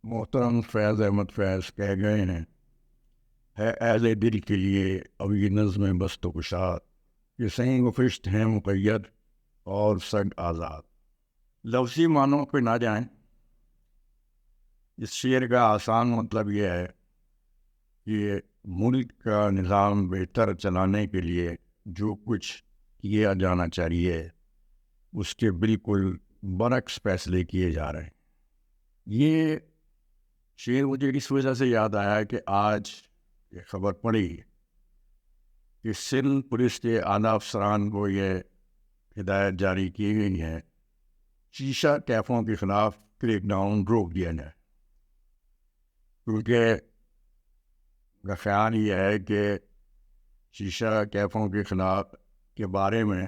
محترم فیض احمد فیض کہہ گئے ہیں، ہے اہل دل کے لیے اب یہ نظم بست و گشاد، یہ سنگ و فشت ہیں مقید اور سگ آزاد۔ لفظی معنوں پہ نہ جائیں، اس شعر کا آسان مطلب یہ ہے کہ ملک کا نظام بہتر چلانے کے لیے جو کچھ کیا جانا چاہیے اس کے بالکل برعکس فیصلے کیے جا رہے ہیں۔ یہ شعر مجھے اس وجہ سے یاد آیا کہ آج یہ خبر پڑی کہ سندھ پولیس کے اعلیٰ افسران کو یہ ہدایت جاری کی گئی ہے شیشہ کیفوں کے خلاف کریک ڈاؤن روک دیا جائے، کیونکہ کا خیال یہ ہے کہ شیشہ کیفوں کے خلاف کے بارے میں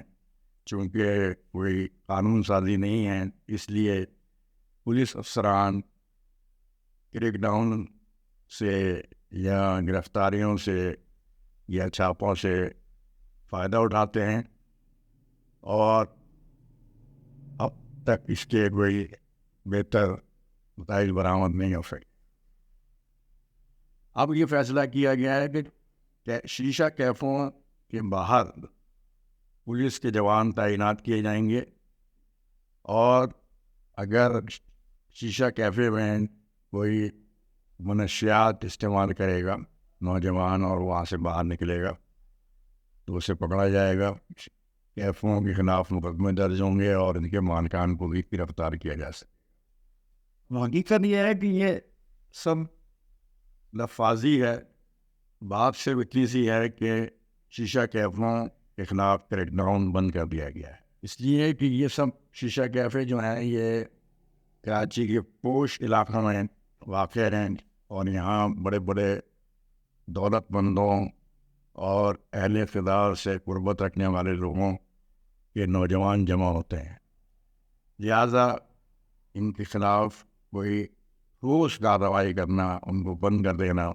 چونکہ کوئی قانون سازی نہیں ہے، اس لیے پولیس افسران کریک ڈاؤن سے یا گرفتاریوں سے یا چھاپوں سے فائدہ اٹھاتے ہیں، اور اب تک اس کے کوئی بہتر نتائج برآمد نہیں ہو سکے۔ اب یہ فیصلہ کیا گیا ہے کہ شیشہ کیفوں کے باہر پولیس کے جوان تعینات کیے جائیں گے، اور اگر شیشہ کیفے میں کوئی منشیات استعمال کرے گا نوجوان اور وہاں سے باہر نکلے گا تو اسے پکڑا جائے گا، کیفوں کے خلاف مقدمے درج ہوں گے اور ان کے مالکان کو بھی گرفتار کیا جا سکے۔ حقیقت یہ ہے کہ یہ سب لفاظی ہے، بات سے اتنی سی ہے کہ شیشہ کیفوں کے خلاف کریک ڈاؤن بند کر دیا گیا ہے، اس لیے کہ یہ سب شیشہ کیفے جو ہیں یہ کراچی کے پوش علاقوں میں واقع ہیں، اور یہاں بڑے بڑے دولت مندوں اور اہل اقتدار سے قربت رکھنے والے لوگوں کے نوجوان جمع ہوتے ہیں، لہذا ان کے خلاف کوئی ٹھوس کارروائی کرنا، ان کو بند کر دینا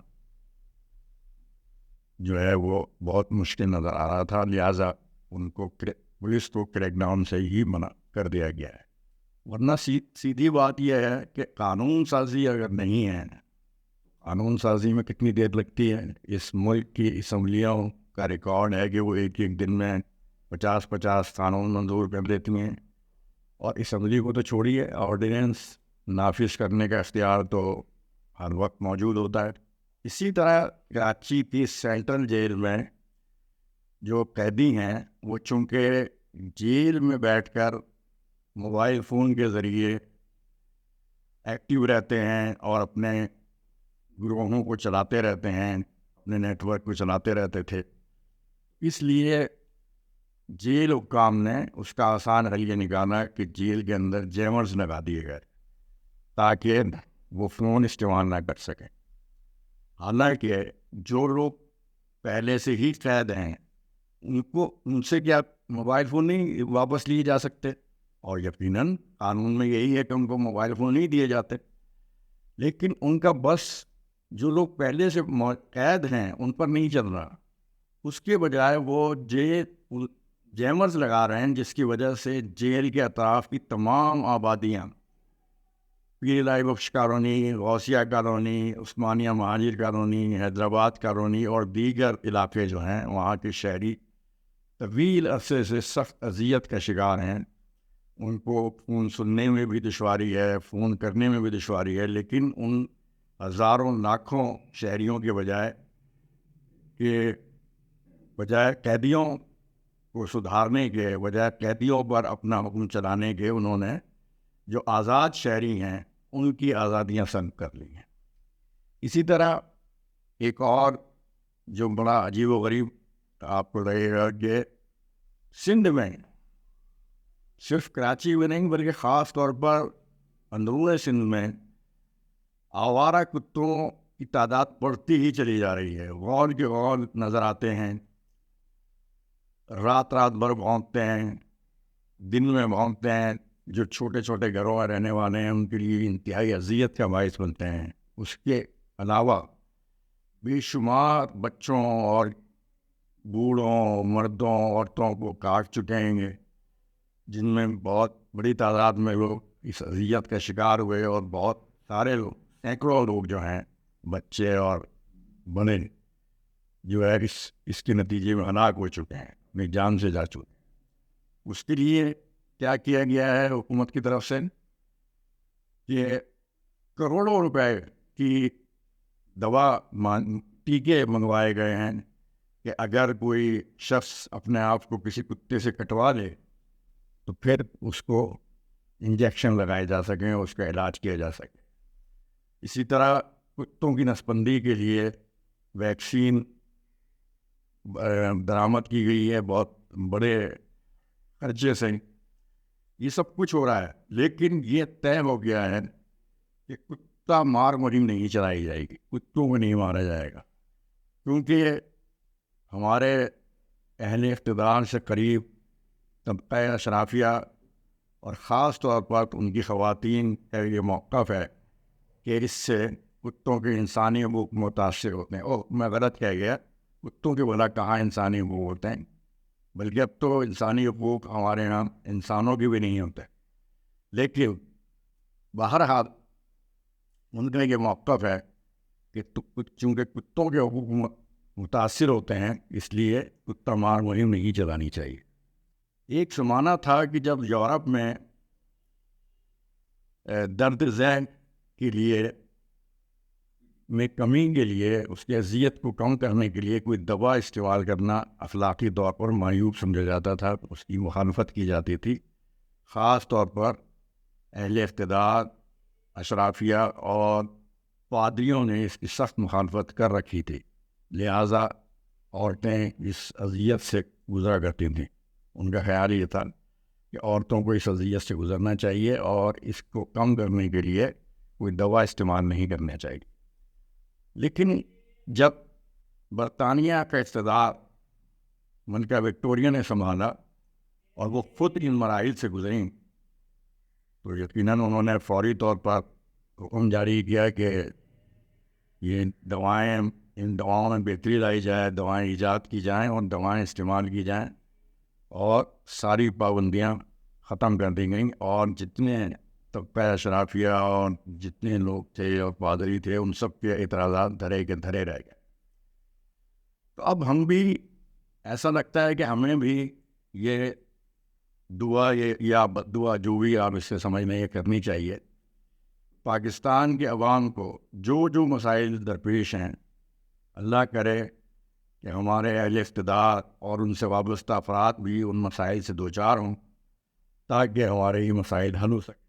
جو ہے وہ بہت مشکل نظر آ رہا تھا، لہذا ان کو پولیس کو کریک ڈاؤن سے ہی منع کر دیا گیا ہے۔ ورنہ سیدھی بات یہ ہے کہ قانون سازی اگر نہیں ہے، قانون سازی میں کتنی دیر لگتی ہے؟ اس ملک کی اسمبلیوں کا ریکارڈ ہے کہ وہ ایک دن میں 50 قانون منظور کر دیتی ہیں، اور اسمبلی کو تو چھوڑیے، آرڈیننس نافذ کرنے کا اختیار تو ہر وقت موجود ہوتا ہے۔ اسی طرح کراچی کی سینٹرل جیل میں جو قیدی ہیں وہ چونکہ جیل میں بیٹھ کر موبائل فون کے ذریعے ایکٹیو رہتے ہیں اور اپنے گروہوں کو چلاتے رہتے ہیں، اپنے نیٹ ورک کو چلاتے رہتے تھے، اس لیے جیل حکام نے اس کا آسان حل یہ نکالا کہ جیل کے اندر جیمرز لگا دیے گئے تاکہ وہ فون استعمال نہ کر سکیں۔ حالانکہ جو لوگ پہلے سے ہی قید ہیں ان سے کیا موبائل فون نہیں واپس لیے جا سکتے؟ اور یقیناً قانون میں یہی ہے کہ ان کو موبائل فون نہیں دیے جاتے، لیکن ان کا بس جو لوگ پہلے سے قید ہیں ان پر نہیں چل رہا، اس کے بجائے وہ جیمرز لگا رہے ہیں، جس کی وجہ سے جیل کے اطراف کی تمام آبادیاں، پیر لائی بخش کالونی، غوثیہ کالونی، عثمانیہ مہاجر کالونی، حیدرآباد کالونی اور دیگر علاقے جو ہیں وہاں کے شہری طویل عرصے سے سخت اذیت کا شکار ہیں۔ ان کو فون سننے میں بھی دشواری ہے، فون کرنے میں بھی دشواری ہے، لیکن ان ہزاروں لاکھوں شہریوں کے بجائے قیدیوں کو سدھارنے کے بجائے قیدیوں پر اپنا حکم چلانے کے انہوں نے جو آزاد شہری ہیں ان کی آزادیاں سلب کر لی ہیں۔ اسی طرح ایک اور جو بڑا عجیب و غریب آپ کو لگے گا کہ سندھ میں صرف کراچی میں نہیں بلکہ خاص طور پر اندرون سندھ میں آوارہ کتوں کی تعداد بڑھتی ہی چلی جا رہی ہے، غول کے غول نظر آتے ہیں، رات بھر بھونکتے ہیں، دن میں بھونکتے ہیں، جو چھوٹے چھوٹے گھروں میں رہنے والے ہیں ان کے لیے انتہائی اذیت کا باعث بنتے ہیں۔ اس کے علاوہ بے شمار بچوں اور بوڑھوں، مردوں، عورتوں کو کاٹ چکے ہیں، جن میں بہت بڑی تعداد میں لوگ اس اذیت کا شکار ہوئے، اور بہت سارے لوگ سینکڑوں لوگ جو ہیں بچے اور بڑے جو ہے اس کے نتیجے میں ہلاک ہو چکے ہیں, اپنی جان سے جا چکے ہیں. اس کے لیے کیا کیا گیا ہے حکومت کی طرف سے کہ کروڑوں روپے کی دوا ٹیکے منگوائے گئے ہیں کہ اگر کوئی شخص اپنے آپ کو کسی کتے سے کٹوا لے تو پھر اس کو انجیکشن لگائے جا سکیں, اس کا علاج کیا جا سکے. اسی طرح کتوں کی نسبندی کے لیے ویکسین درآمد کی گئی ہے بہت بڑے خرچے سے. یہ سب کچھ ہو رہا ہے, لیکن یہ طے ہو گیا ہے کہ کتا مار مہم نہیں چلائی جائے گی, کتوں کو نہیں مارا جائے گا, کیونکہ ہمارے اہل اقتدار سے قریب طبقہ اشرافیہ اور خاص طور پر ان کی خواتین کا یہ موقف ہے کہ اس سے کتوں کے انسانی حقوق متاثر ہوتے ہیں. میں غلط کہہ گیا, کتوں کے بھلا کہاں انسانی حقوق ہوتے ہیں, بلکہ اب تو انسانی حقوق ہمارے یہاں انسانوں کی بھی نہیں ہوتے. لیکن بہرحال ان کا یہ موقف ہے کہ چونکہ کتوں کے حقوق متاثر ہوتے ہیں اس لیے کتا مار مہم نہیں چلانی چاہیے. ایک زمانہ تھا کہ جب یورپ میں درد ذہن کے لیے میں کمی کے لیے, اس کی اذیت کو کم کرنے کے لیے کوئی دوا استعمال کرنا اخلاقی طور پر معیوب سمجھا جاتا تھا, اس کی مخالفت کی جاتی تھی. خاص طور پر اہل اقتدار, اشرافیہ اور پادریوں نے اس کی سخت مخالفت کر رکھی تھی. لہٰذا عورتیں اس اذیت سے گزرا کرتی تھیں. ان کا خیال یہ تھا کہ عورتوں کو اس اذیت سے گزرنا چاہیے اور اس کو کم کرنے کے لیے کوئی دوا استعمال نہیں کرنا چاہیے. لیکن جب برطانیہ کا اقتدار ملکہ وکٹوریہ نے سنبھالا اور وہ خود ان مراحل سے گزریں تو یقیناً انہوں نے فوری طور پر حکم جاری کیا کہ یہ دوائیں, ان دواؤں میں بہتری لائی جائے, دوائیں ایجاد کی جائیں اور دوائیں استعمال کی جائیں, اور ساری پابندیاں ختم کر دی گئیں. اور جتنے طبقہ اشرافیہ اور جتنے لوگ تھے اور پادری تھے ان سب کے اعتراضات دھرے کے دھرے رہ گئے. تو اب ہم بھی ایسا لگتا ہے کہ ہمیں بھی یہ دعا یا بد دعا جو بھی آپ اس سے سمجھنا یہ کرنی چاہیے. پاکستان کے عوام کو جو مسائل درپیش ہیں, اللہ کرے کہ ہمارے اہل اقتدار اور ان سے وابستہ افراد بھی ان مسائل سے دوچار ہوں تاکہ ہمارے یہ مسائل حل ہو سکیں.